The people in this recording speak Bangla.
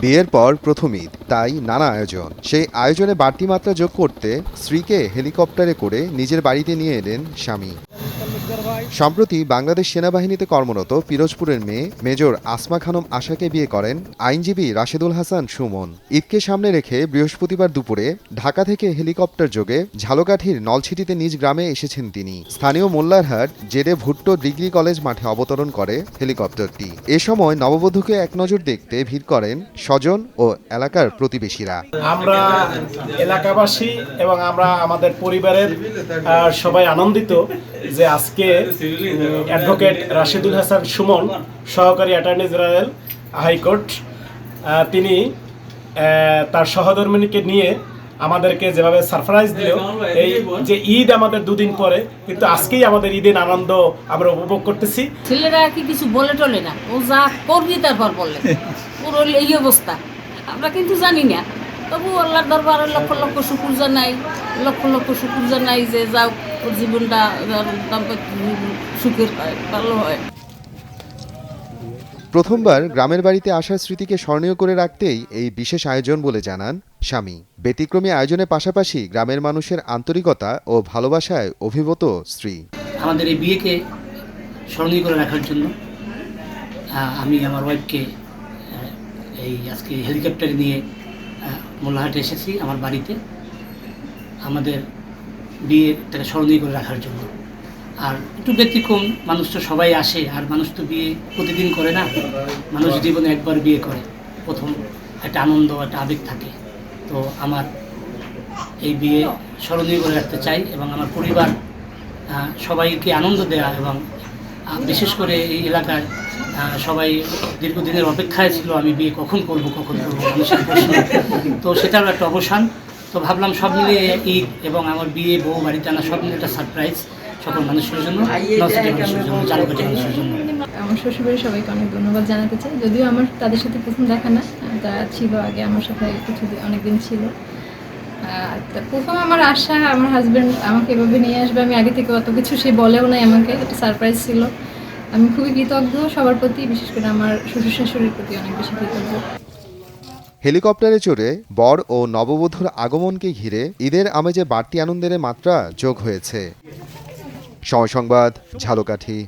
বিয়ের পর প্রথম ঈদ, তাই নানা আয়োজন। সেই আয়োজনে বাড়তি মাত্রা যোগ করতে স্ত্রীকে হেলিকপ্টারে করে নিজের বাড়িতে নিয়ে এলেন স্বামী। সম্প্রতি বাংলাদেশ সেনাবাহিনীতে কর্মরত পিরোজপুরের মেয়ে মেজর আসমা খানম আশাকে বিয়ে করেন আইনজীবী রাশেদুল হাসান সুমন। ঈদকে সামনে রেখে বৃহস্পতিবার দুপুরে ঢাকা থেকে হেলিকপ্টার যোগে ঝালকাঠির নলছিটিতে নিজ গ্রামে এসেছেন তিনি। স্থানীয় মোল্লারহাট জেডে ভুট্টো ডিগ্রি কলেজ মাঠে অবতরণ করে হেলিকপ্টারটি। এ সময় নববধূকে এক নজর দেখতে ভিড় করেন স্বজন ও এলাকার প্রতিবেশীরা। আমরা এলাকাবাসী এবং আমরা আমাদের পরিবারের সবাই আনন্দিত যে আজকে অ্যাডভোকেট রাশেদুল হাসান সুমন, সহকারী অ্যাটর্নি জেনারেল হাইকোর্ট, তিনি তার সহধর্মিণীকে নিয়ে আমাদেরকে যেভাবে সারপ্রাইজ দিল, এই যে ঈদ আমাদের দুদিন পরে, কিন্তু আজকেই আমাদের ঈদের আনন্দ আমরা উপভোগ করতেছি। ছেলেরা কি কিছু বলে টলে না, ও যা করবি তারপর বললে পুরো এই অবস্থা। আমরা কিন্তু জানি না, তবু আল্লাহর দরবারে লক্ষ লক্ষ শুকুর জানাই যে যাও ওর জীবনটা সুখের হয়, ভালো হয়। প্রথমবার গ্রামের বাড়িতে আসার স্মৃতিকে স্মরণীয় করে রাখতেই এই বিশেষ আয়োজন বলে জানান স্বামী। ব্যতিক্রমী আয়োজনের পাশাপাশি গ্রামের মানুষের আন্তরিকতা ও ভালোবাসায় অভিভূত স্ত্রী। আমাদের এই বিয়েকে স্মরণীয় করে রাখার জন্য আমি আমার ওয়াইফকে এই আজকে হেলিকপ্টারে নিয়ে মোল্লাহাটে এসেছি আমার বাড়িতে, আমাদের বিয়েটাকে স্মরণীয় করে রাখার জন্য। আর একটু ব্যতিক্রম, মানুষ তো সবাই আসে, আর মানুষ তো বিয়ে প্রতিদিন করে না, মানুষ জীবনে একবার বিয়ে করে, প্রথম একটা আনন্দ, একটা আবেগ থাকে। তো আমার এই বিয়ে স্মরণীয় করে রাখতে চাই এবং আমার পরিবার সবাইকে আনন্দ দেওয়া, এবং বিশেষ করে এই এলাকায় সবাই দীর্ঘদিনের অপেক্ষায় ছিল আমি বিয়ে কখন করব মানুষের প্রশ্ন, তো সেটারও একটা অবসান। তো ভাবলাম সব মিলিয়ে ঈদ এবং আমার বিয়ে, বউ বাড়িতে আনা, সব মিলিয়ে একটা সারপ্রাইজ সকল মানুষের জন্য, মানুষের জন্য, ঝালকাঠি মানুষের জন্য। আমার শ্বশুরবাড়ির সবাইকে অনেক ধন্যবাদ জানাতে চাই। যদিও আমার তাদের সাথে প্রথম দেখা না, তারা ছিল আগে আমার সাথে অনেকদিন ছিল। প্রথম আমার আশা, আমার হাজব্যান্ড আমাকে এভাবে নিয়ে আসবে, আমি আগে থেকে অত কিছু সে বলেও নাই আমাকে, একটা সারপ্রাইজ ছিল। আমি খুবই কৃতজ্ঞ সবার প্রতি, বিশেষ করে আমার শ্বশুর শাশুড়ির প্রতি অনেক বেশি কৃতজ্ঞ। হেলিকপ্টারে চড়ে বর ও নববধূর আগমনকে ঘিরে ঈদের আমেজে বাড়তি আনন্দের মাত্রা যোগ হয়েছে। সময় সংবাদ, ঝালকাঠি।